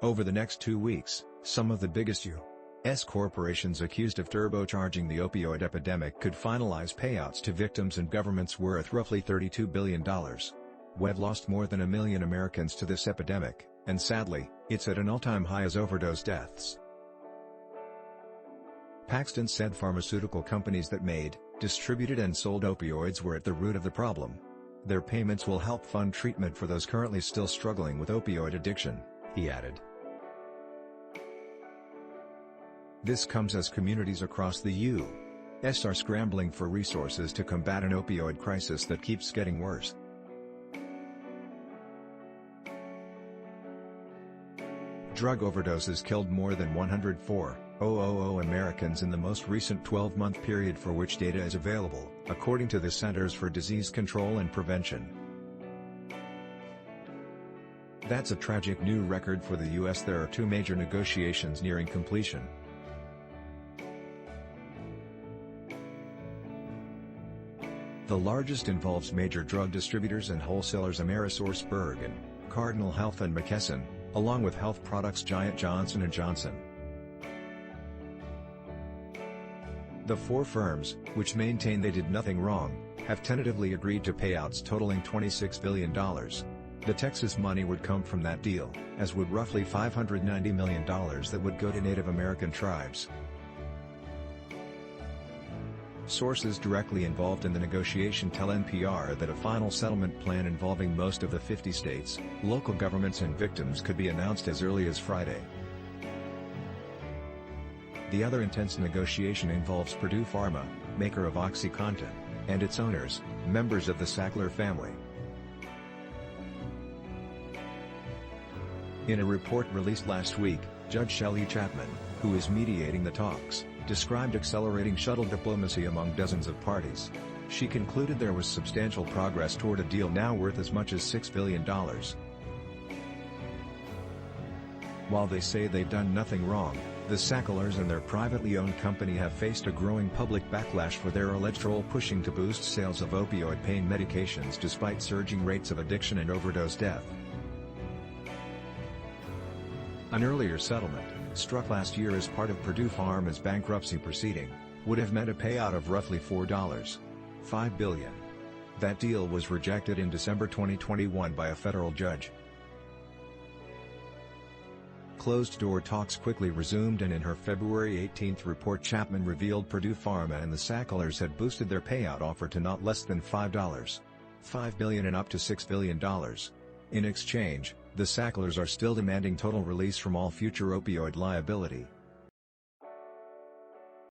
Over the next 2 weeks, some of the biggest U.S. corporations accused of turbocharging the opioid epidemic could finalize payouts to victims and governments worth roughly $32 billion. We've lost more than 1 million Americans to this epidemic, and sadly, it's at an all-time high as overdose deaths. Paxton said pharmaceutical companies that made, distributed and sold opioids were at the root of the problem. Their payments will help fund treatment for those currently still struggling with opioid addiction, he added. This comes as communities across the U.S. are scrambling for resources to combat an opioid crisis that keeps getting worse. Drug overdoses killed more than 104,000 Americans in the most recent 12-month period for which data is available, according to the Centers for Disease Control and Prevention. That's a tragic new record for the U.S. There are 2 major negotiations nearing completion. The largest involves major drug distributors and wholesalers AmerisourceBergen, Cardinal Health and McKesson, along with health products giant Johnson & Johnson. The 4 firms, which maintain they did nothing wrong, have tentatively agreed to payouts totaling $26 billion. The Texas money would come from that deal, as would roughly $590 million that would go to Native American tribes. Sources directly involved in the negotiation tell NPR that a final settlement plan involving most of the 50 states, local governments and victims could be announced as early as Friday. The other intense negotiation involves Purdue Pharma, maker of Oxycontin, and its owners, members of the Sackler family. In a report released last week, Judge Shelley Chapman, who is mediating the talks, described accelerating shuttle diplomacy among dozens of parties. She concluded there was substantial progress toward a deal now worth as much as $6 billion. While they say they've done nothing wrong, the Sacklers and their privately owned company have faced a growing public backlash for their alleged role pushing to boost sales of opioid pain medications despite surging rates of addiction and overdose death. An earlier settlement, struck last year as part of Purdue Pharma's bankruptcy proceeding, would have meant a payout of roughly $4.5 billion. That deal was rejected in December 2021 by a federal judge. Closed-door talks quickly resumed, and in her February 18 report, Chapman revealed Purdue Pharma and the Sacklers had boosted their payout offer to not less than $5 billion and up to $6 billion. In exchange, the Sacklers are still demanding total release from all future opioid liability.